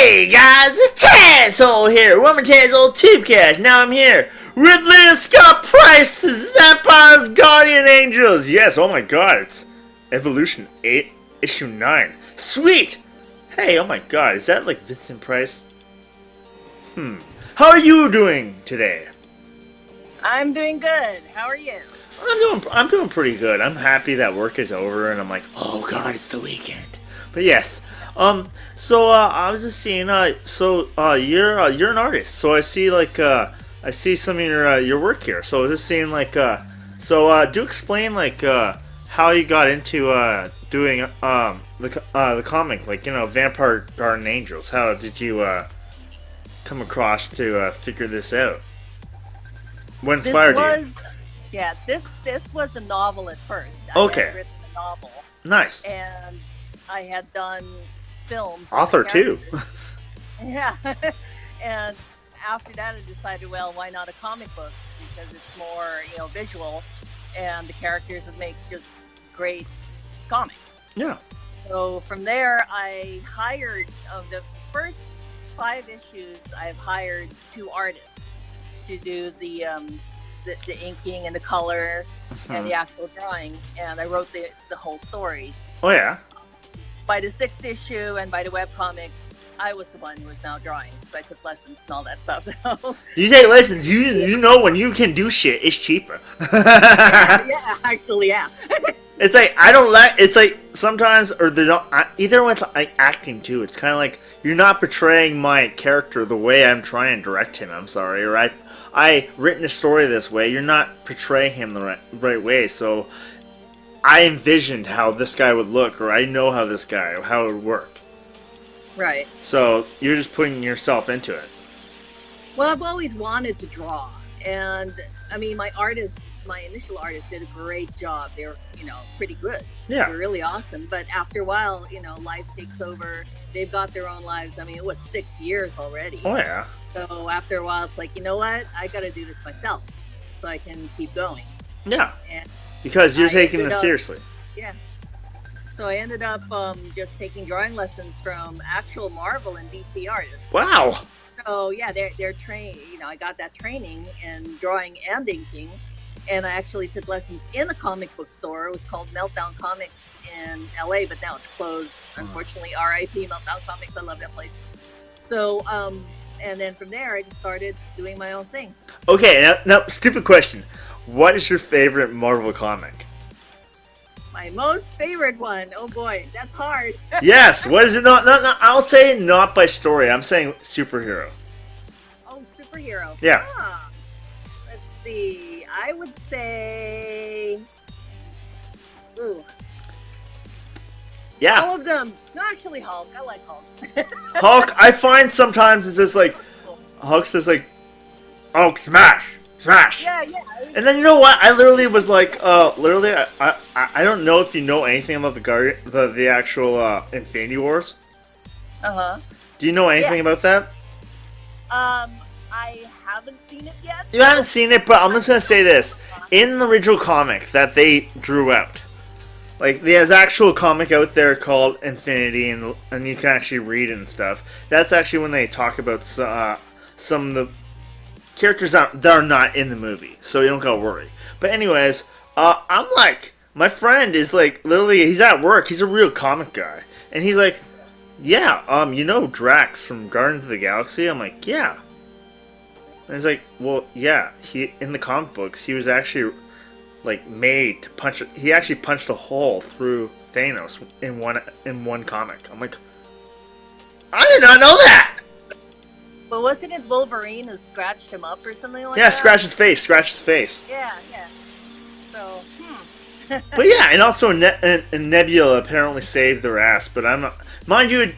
Hey guys, it's Tazwhole here. Woman Tazwhole Tubecast. Now I'm here with Lia Scott Price's Vampires Guardian Angels. Yes, oh my god, it's Evolution 8, Issue 9. Sweet! Hey, oh my god, is that like Vincent Price? How are you doing today? I'm doing good. How are you? I'm doing pretty good. I'm happy that work is over and I'm like, oh god, it's the weekend. But yes, I was just seeing, you're an artist, so I see I see some of your work here. So I was just seeing do explain how you got into doing the comic, Vampire Garden Angels. How did you come across to figure this out? What inspired you? This was a novel at first. Okay. I had written a novel. Nice. And I had done films. Author too. Yeah. And after that, I decided, well, why not a comic book? Because it's more, visual, and the characters would make just great comics. Yeah. So from there, I hired the first 5 issues. I've hired 2 artists to do the inking and the color and the actual drawing, and I wrote the whole stories. Oh yeah. By the 6th issue and by the webcomics, I was the one who was now drawing, so I took lessons and all that stuff. So. You take lessons. You know when you can do shit, it's cheaper. yeah, actually, yeah. It's like I don't like. It's like sometimes, or they don't. Either with acting too. It's kind of like you're not portraying my character the way I'm trying to direct him. I'm sorry, or I written a story this way. You're not portraying him the right way. So I envisioned how this guy would look, or I know how it would work. Right. So you're just putting yourself into it. Well, I've always wanted to draw, and I mean, my initial artist did a great job. They were, pretty good. Yeah. They were really awesome. But after a while, life takes over. They've got their own lives. I mean, it was 6 years already. Oh yeah. So after a while, it's like, you know what? I got to do this myself, so I can keep going. Yeah. And because you're taking this seriously. Yeah. So I ended up just taking drawing lessons from actual Marvel and DC artists. Wow. So yeah, they're trained. I got that training in drawing and inking, and I actually took lessons in a comic book store. It was called Meltdown Comics in LA, but now it's closed. Unfortunately, R.I.P. Meltdown Comics. I love that place. So and then from there, I just started doing my own thing. Okay, now stupid question. What is your favorite Marvel comic? My most favorite one. Oh boy, that's hard. Yes. What is it? No. I'll say not by story. I'm saying superhero. Oh, superhero. Yeah. Let's see. I would say. Ooh. Yeah. All of them. No, actually, Hulk. I like Hulk. Hulk. I find sometimes it's just like Hulk's just like, oh, smash. Yeah. And then you know what? I literally was like, I don't know if you know anything about the actual Infinity Wars. Do you know anything about that? I haven't seen it yet. You haven't seen it, but I'm just gonna say this: in the original comic that they drew out, there's actual comic out there called Infinity, and you can actually read it and stuff. That's actually when they talk about some of the characters that are not in the movie, so you don't gotta worry. But anyways, I'm like, my friend is like, literally, he's at work, he's a real comic guy, and he's like, yeah, Drax from Guardians of the Galaxy? I'm like, yeah. And he's like, well, yeah, he in the comic books, he was actually, made to punch, he actually punched a hole through Thanos in one comic. I'm like, I did not know that! But wasn't it Wolverine who scratched him up or something like that? Yeah, scratch his face. Yeah. So, But yeah, and also Nebula apparently saved their ass, but I'm not... Mind you,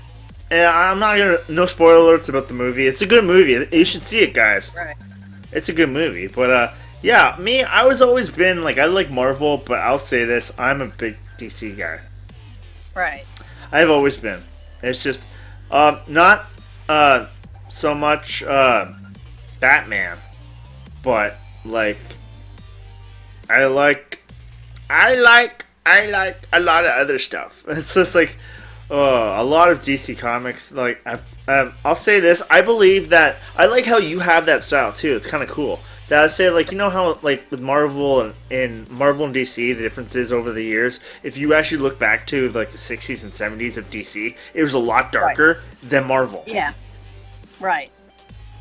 I'm not gonna... No spoiler alerts about the movie. It's a good movie. You should see it, guys. Right. It's a good movie. But, yeah, me, I was always been, I like Marvel, but I'll say this, I'm a big DC guy. Right. I've always been. It's just, not, so much Batman, but I like a lot of other stuff. It's just a lot of DC comics. I'll say this. I believe that I like how you have that style too. It's kind of cool. That I say, like, you know how, like, with Marvel and Marvel and DC, the differences over the years. If you actually look back to like the 60s and 70s of DC, it was a lot darker than Marvel. Yeah. Right.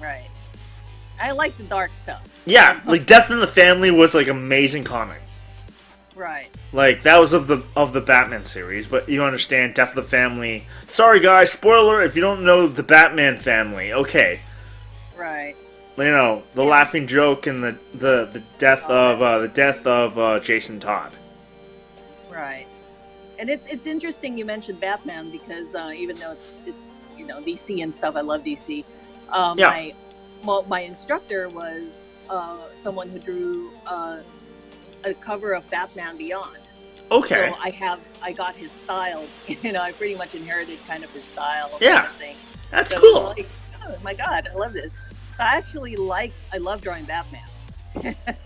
Right. I like the dark stuff. Yeah, like Death in the Family was like amazing comic. Right. Like that was of the Batman series, but you understand Death of the Family. Sorry guys, spoiler if you don't know the Batman family. Okay. Right. You know, the laughing joke and the death of Jason Todd. Right. And it's interesting you mentioned Batman because even though it's DC and stuff, I love DC. My instructor was someone who drew a cover of Batman Beyond. Okay. So I got his style. I pretty much inherited kind of his style. Yeah. Kind of thing. That's so cool. Like, oh my God, I love this. I love drawing Batman.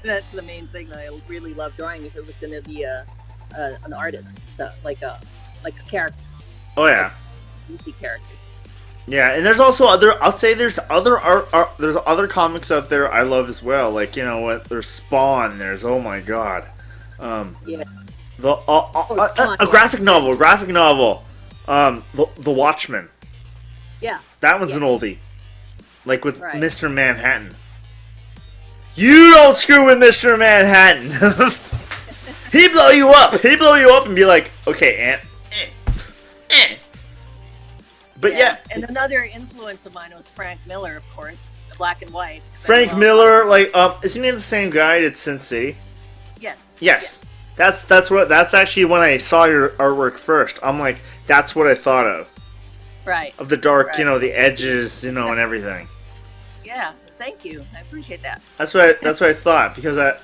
That's the main thing that I really love drawing. If it was going to be an artist, stuff like a character. Oh yeah. DC characters. Yeah, and there's also there's other comics out there I love as well. Like, you know what? There's Spawn. There's, oh my God. Yeah. A graphic novel. The Watchmen. Yeah. That one's an oldie. Like with Right. Mr. Manhattan. You don't screw with Mr. Manhattan. He blow you up. And be like, okay, Aunt. But yeah. And another influence of mine was Frank Miller, of course, the black and white. Frank Miller, like, isn't he the same guy at Sin City? Yes. That's actually when I saw your artwork first. I'm like, that's what I thought of. Right. Of the dark, Right. The edges, and everything. Yeah. Thank you. I appreciate that. That's what I thought, because I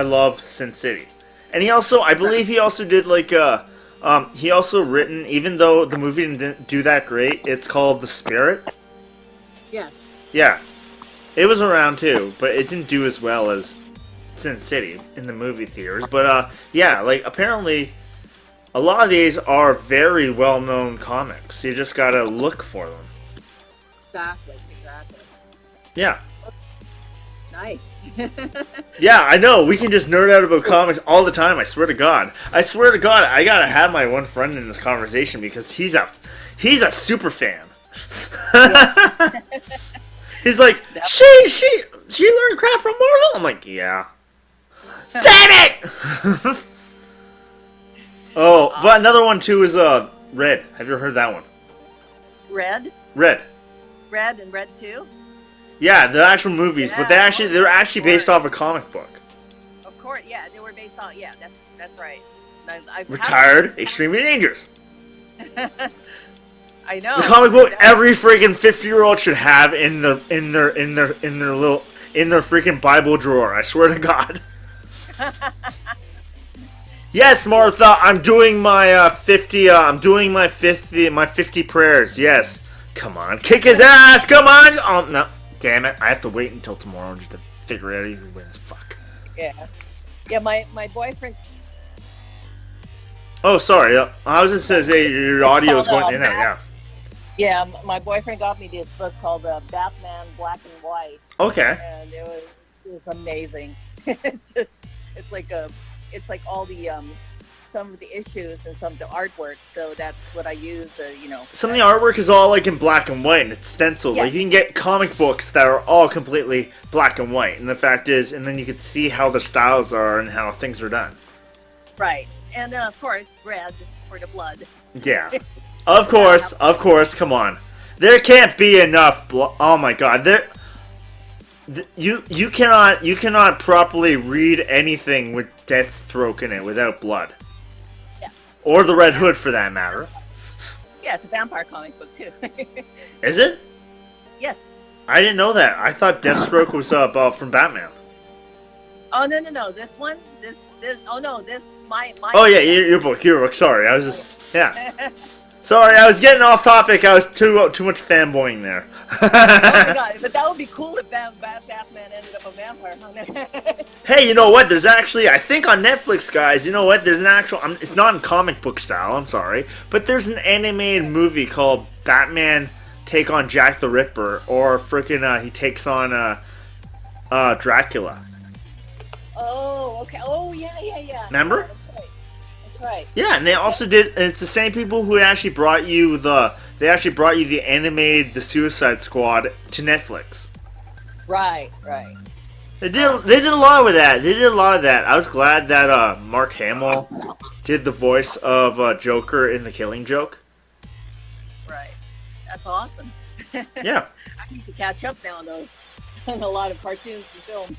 love Sin City. And I believe he also did like he also written, even though the movie didn't do that great, it's called The Spirit. Yes. Yeah. It was around too, but it didn't do as well as Sin City in the movie theaters. But yeah, like apparently a lot of these are very well-known comics. You just gotta look for them. Exactly. Yeah. Nice. Yeah, I know. We can just nerd out about comics all the time. I swear to God. I gotta have my one friend in this conversation because he's a super fan. He's like, she learned crap from Marvel. I'm like, yeah. Damn it! Oh, but another one too is Red. Have you ever heard that one? Red and Red 2? Yeah, the actual movies, but they're actually based off a comic book. Of course, yeah, they were based on. Yeah, that's right. I've Retired, extremely dangerous. I know. The comic book every freaking 50-year-old should have in their freaking Bible drawer. I swear to God. Yes, Martha, I'm doing my 50. I'm doing my 50 prayers. Yes, come on, kick his ass. Come on. Oh no. Damn it! I have to wait until tomorrow just to figure out who wins. Fuck. Yeah. My boyfriend. Oh, sorry. I was just saying your audio is going in and out. Yeah, my boyfriend got me this book called Batman Black and White. Okay. And it was amazing. It's like all the some of the issues and some of the artwork. So that's what I use. Some of the artwork is all like in black and white and it's stenciled. Yes. Like you can get comic books that are all completely black and white, and the fact is, and then you can see how the styles are and how things are done. Right, and of course, red for the blood. Yeah, of course. Come on, there can't be enough. Oh my God, you cannot properly read anything with Deathstroke in it without blood. Yeah. Or the Red Hood, for that matter. Yeah, it's a vampire comic book too. Is it? Yes. I didn't know that. I thought Deathstroke was from Batman. Oh no! This one, this. Oh no, this my. Oh yeah, your book. Sorry, I was just Sorry, I was getting off topic. I was too much fanboying there. Oh my god, but that would be cool if Batman ended up a vampire. Hey, you know what? There's actually, I think on Netflix, guys, you know what? There's an actual, it's not in comic book style, I'm sorry, but there's an animated movie called Batman Take on Jack the Ripper, or frickin' he takes on Dracula. Oh, okay. Oh, yeah. Remember? Yeah, that's right. That's right. Yeah, and they also did, it's the same people who actually brought you the animated The Suicide Squad to Netflix. Right. They did a lot with that. I was glad that Mark Hamill did the voice of Joker in The Killing Joke. Right. That's awesome. Yeah. I need to catch up now on those. On a lot of cartoons and films.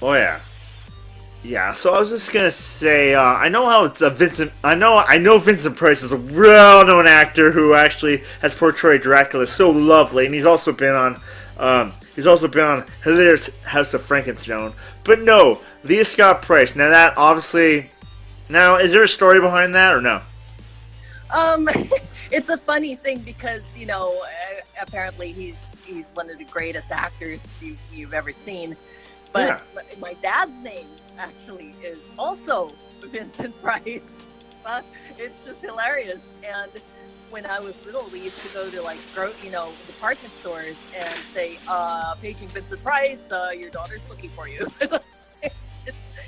Oh yeah. Yeah, so I was just gonna say, I know how it's Vincent. I know Vincent Price is a well-known actor who actually has portrayed Dracula so lovely, and he's also been on hilarious House of Frankenstein. But no, Lia Scott Price. Now that obviously, is there a story behind that or no? It's a funny thing because apparently he's one of the greatest actors you've ever seen. But my dad's name actually is also Vincent Price. It's just hilarious. And when I was little, we used to go to department stores and say, "Paging Vincent Price, your daughter's looking for you."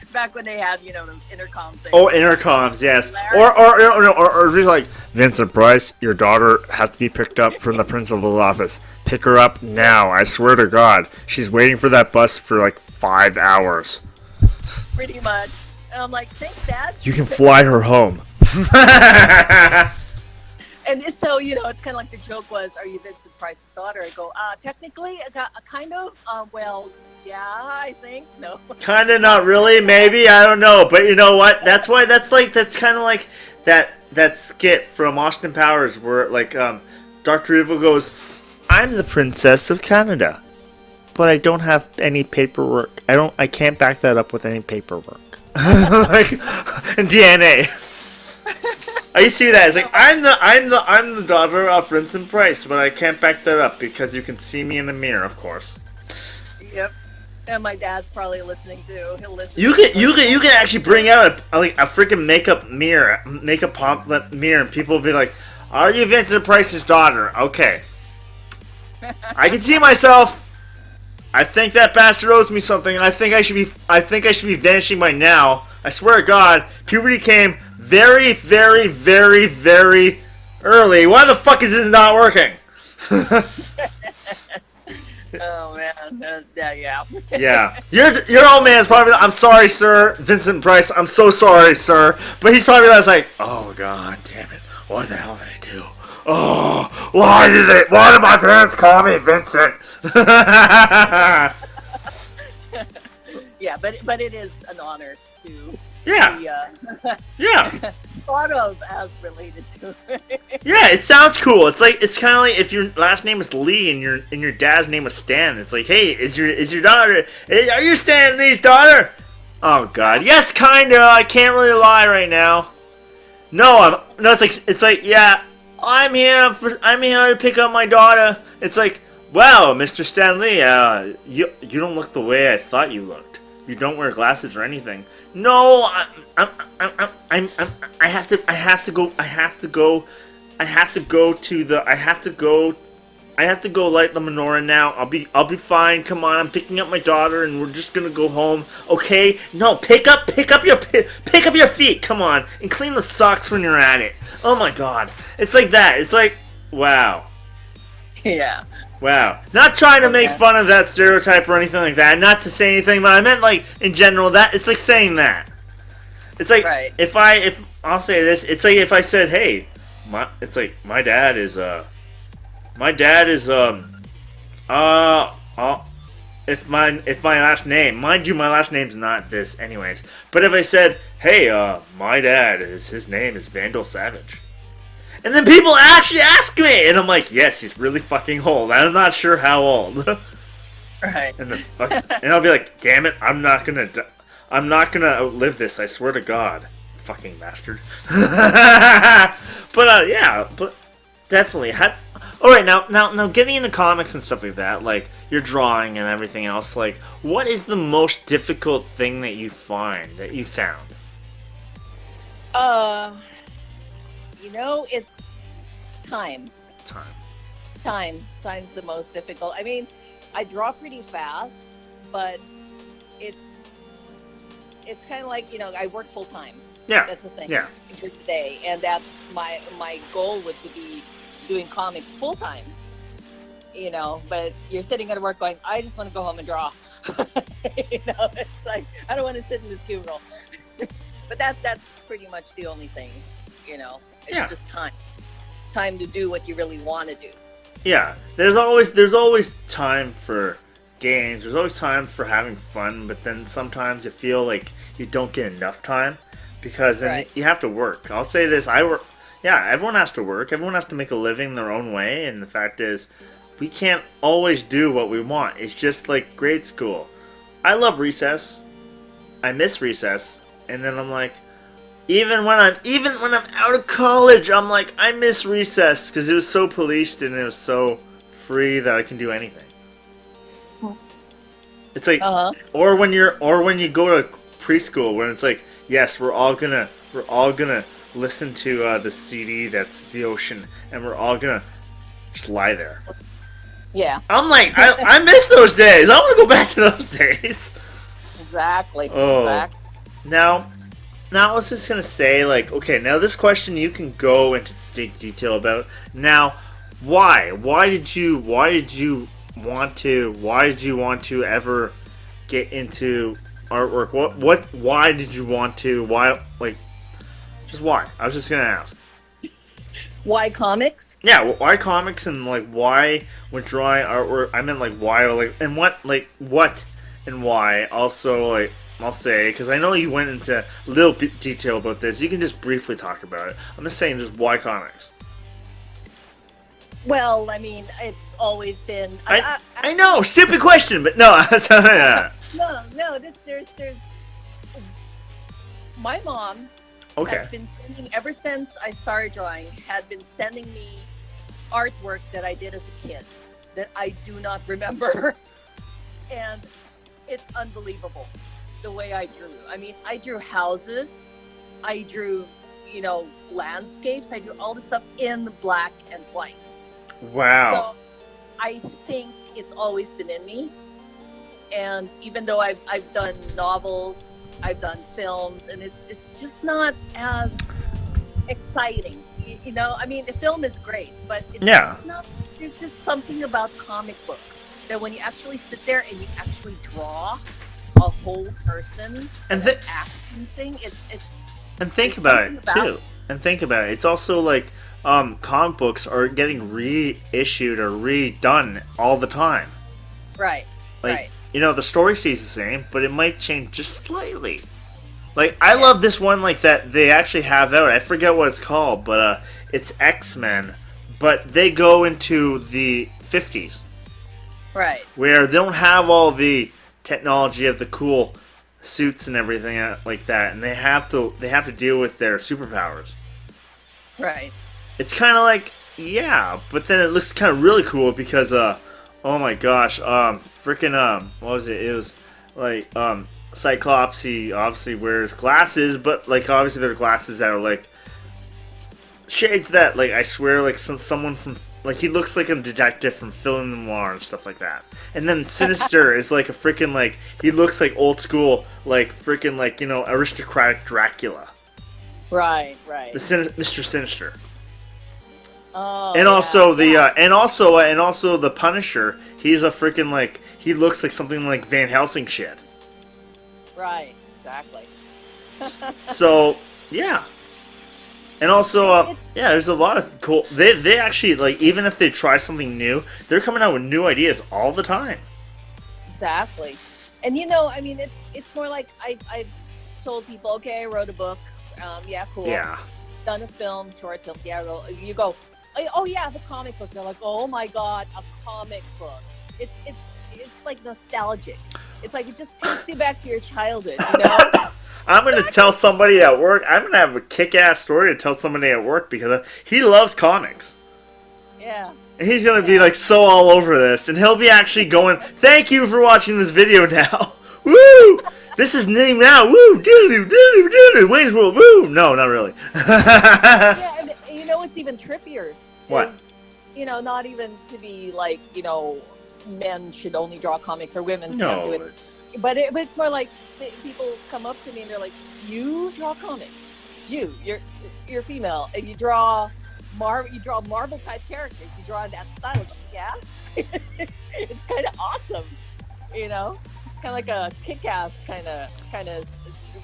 It's back when they had those intercom things. Oh, intercoms, yes. Or just like, Vincent Price, your daughter has to be picked up from the principal's office. Pick her up now. I swear to God, she's waiting for that bus for like 5 hours. Pretty much. And I'm like, thanks, Dad. You can fly her home. And so, it's kind of like the joke was, are you Vincent Price's daughter? I go, technically, kind of. Well, yeah, I think. No. Kind of, not really, maybe. I don't know. But you know what? That's kind of like that skit from Austin Powers where, Dr. Evil goes, I'm the Princess of Canada, but I don't have any paperwork. I can't back that up with any paperwork. And DNA. I see that. It's like I'm the daughter of Vincent Price, but I can't back that up because you can see me in the mirror, of course. Yep. And my dad's probably listening too. He'll listen. You can actually bring out a freaking makeup mirror, mirror, and people will be like, "Are you Vincent Price's daughter?" Okay. I can see myself. I think that bastard owes me something. I think I should be vanishing by now. I swear to God, puberty came very, very, very, very early. Why the fuck is this not working? Oh man, yeah. Yeah, your old man's probably. I'm sorry, sir, Vincent Price. I'm so sorry, sir. But he's probably like, oh God, damn it! What the hell did I do? Oh, why did my parents call me Vincent? Yeah, but it is an honor to be thought of as related to. Yeah, it sounds cool. It's kind of like if your last name is Lee and your dad's name was Stan. It's like, hey, is your daughter? Are you Stan Lee's daughter? Oh God, yes, kinda. I can't really lie right now. No, it's like yeah, I'm here to pick up my daughter. It's like, wow, Mr. Stan Lee, you don't look the way I thought you looked. You don't wear glasses or anything. No, I have to go light the menorah now. I'll be fine. Come on, I'm picking up my daughter and we're just gonna go home. Okay? No, pick up your feet. Come on, and clean the socks when you're at it. Oh my God, it's like that. It's like, wow. Yeah. Wow. Not trying to make fun of that stereotype or anything like that. Not to say anything, but I meant in general that it's like saying that. It's like if I'll say this, it's like if I said, hey, my dad is if my last name, mind you, my last name's not this anyways. But if I said, hey, my dad his name is Vandal Savage. And then people actually ask me, and I'm like, yes, he's really fucking old. I'm not sure how old. Right. And I'll be like, damn it, I'm not gonna outlive this. I swear to God, fucking bastard. But yeah, but definitely. All right, now, getting into comics and stuff like that, like your drawing and everything else. Like, what is the most difficult thing that you found? It's time. Time's the most difficult. I mean, I draw pretty fast, but it's kind of like, I work full time. Yeah, that's the thing. Yeah, During the day, and that's my goal would to be doing comics full time. But you're sitting at work going, I just want to go home and draw. It's like I don't want to sit in this cubicle. But that's pretty much the only thing. It's just time to do what you really want to do. Yeah, there's always time for games. There's always time for having fun, but then sometimes you feel like you don't get enough time because then you have to work. I'll say this: I work. Yeah, everyone has to work. Everyone has to make a living their own way, and the fact is, we can't always do what we want. It's just like grade school. I love recess. I miss recess, and then I'm like, even when I'm out of college, I'm like, I miss recess because it was so policed and it was so free that I can do anything. It's like, or when you go to preschool when it's like, yes, we're all gonna listen to the CD that's the ocean, and we're all gonna just lie there. Yeah. I'm like, I miss those days. I want to go back to those days. Exactly. Oh. Exactly. Now I was just gonna say, like, okay, now this question you can go into detail about. Now, why? Why did you want to ever get into artwork? Why did you want to? Why, like, just why? I was just gonna ask. Why comics? Yeah, why comics, and like why when drawing artwork? I meant like why, like, and what and why. Also, like, I'll say, because I know you went into a little bit detail about this. You can just briefly talk about it. I'm just saying, just why comics? Well, I mean, it's always been. I know, stupid question, but no. Yeah. No. There's. My mom. Okay. Has been sending, ever since I started drawing, had been sending me artwork that I did as a kid that I do not remember. And it's unbelievable the way I drew. I mean, I drew houses, I drew, landscapes, I drew all this stuff in black and white. Wow. So I think it's always been in me. And even though I've done novels, I've done films, and it's just not as exciting. I mean, the film is great, but it's not. There's just something about comic books that when you actually sit there and you actually draw a whole person and an action thing, it's. And think about it too. And think about it. It's also like comic books are getting reissued or redone all the time. Right. Like, right. The story stays the same, but it might change just slightly. Like, I love this one, like, that they actually have out. I forget what it's called, but it's X-Men. But they go into the 50s. Right. Where they don't have all the technology of the cool suits and everything like that. And they have to deal with their superpowers. Right. It's kind of like, yeah, but then it looks kind of really cool because, oh my gosh, what was it? It was like, Cyclops, he obviously wears glasses, but like obviously they're glasses that are like shades that, like, I swear, like someone from, like, he looks like a detective from Film Noir and stuff like that. And then Sinister is like a freaking, like, he looks like old school, like freaking, like, aristocratic Dracula. Right. Mr. Sinister. Oh. And also and also the Punisher. He's a freaking, like, he looks like something like Van Helsing shit. Right. Exactly. So yeah. And also, there's a lot of cool. They actually, like, even if they try something new, they're coming out with new ideas all the time. Exactly. And I mean, it's more like I've told people, okay, I wrote a book. Yeah, cool. Yeah. Done a film, short films. Yeah, you go. Oh yeah, the comic book. They're like, oh my god, a comic book. It's like nostalgic. It's like it just takes you back to your childhood, I'm going to tell somebody at work. I'm going to have a kick-ass story to tell somebody at work because he loves comics. Yeah. And he's going to be like so all over this. And he'll be actually going, thank you for watching this video now. Woo! This is name now. Woo! Doodoo, doodoo, doodoo. Wayne's World. Woo! No, not really. Yeah, and you know what's even trippier? What? Is, you know, not even to be like, you know, men should only draw comics or women can't do it. But it's more like people come up to me and they're like, "You draw comics? You're female and you draw Marvel type characters. You draw in that style." Like, yeah, it's kind of awesome, you know. It's kind of like a kick-ass kind of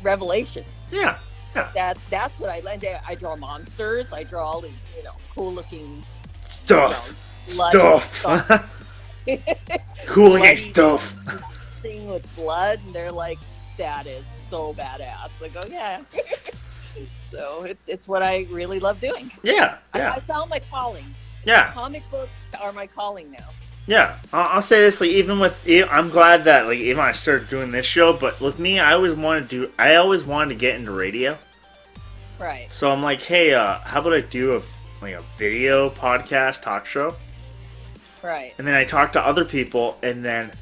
revelation. Yeah. That's what I learned. I draw monsters. I draw all these, you know, cool-looking stuff. Cool looking stuff. Thing with blood, and they're like, "That is so badass." I go, "Yeah." So it's what I really love doing. Yeah. I found my calling. Yeah. Comic books are my calling now. Yeah, I'll say this, like, I'm glad that, like, even I started doing this show, but with me, I always wanted to get into radio. Right. So I'm like, hey, how about I do a video podcast talk show? Right. And then I talk to other people, and then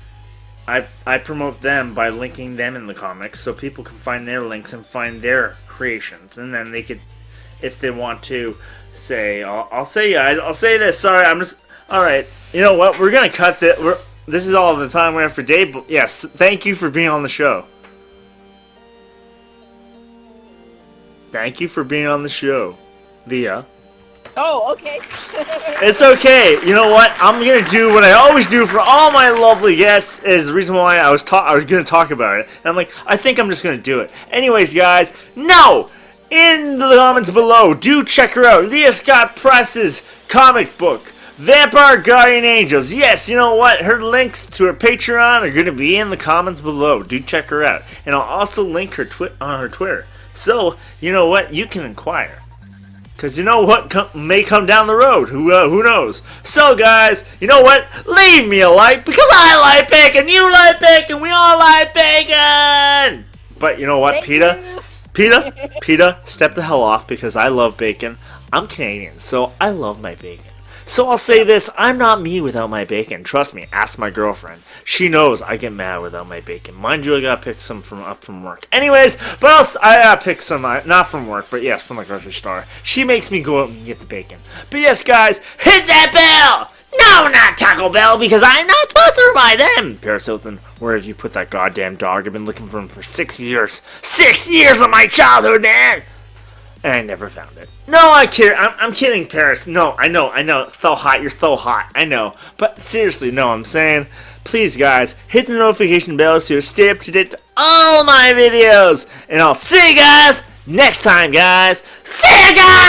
I promote them by linking them in the comics, so people can find their links and find their creations, and then they could, if they want to, say, I'll say, guys, I'll say this. Sorry, all right. You know what? We're gonna cut this. This is all the time we have for Dave. But yes, thank you for being on the show. Thank you for being on the show, Lia. Oh, okay. It's okay. You know what? I'm gonna do what I always do for all my lovely guests. Is the reason why I was gonna talk about it. And I'm like, I think I'm just gonna do it. Anyways, guys, no. In the comments below, do check her out. Lia Scott Price's comic book, Vampire Guardian Angels. Yes, you know what? Her links to her Patreon are going to be in the comments below. Do check her out. And I'll also link her on her Twitter. So, you know what? You can inquire. Because you know what may come down the road. Who knows? So, guys, you know what? Leave me a like because I like bacon, you like bacon, we all like bacon! But you know what, PETA, step the hell off because I love bacon. I'm Canadian, so I love my bacon. So I'll say this, I'm not me without my bacon. Trust me, ask my girlfriend. She knows I get mad without my bacon. Mind you, I gotta pick some up from work. Anyways, but else I pick some, not from work, but yes, from the grocery store. She makes me go out and get the bacon. But yes, guys, hit that bell! No, not Taco Bell, because I'm not sponsored by them! Paris Hilton, where have you put that goddamn dog? I've been looking for him for 6 years. 6 years of my childhood, man! And I never found it. No, I'm kidding, Paris. No, I know. So hot, you're so hot. I know. But seriously, no, I'm saying, please, guys, hit the notification bell so you stay up to date to all my videos. And I'll see you guys next time, guys. See you guys!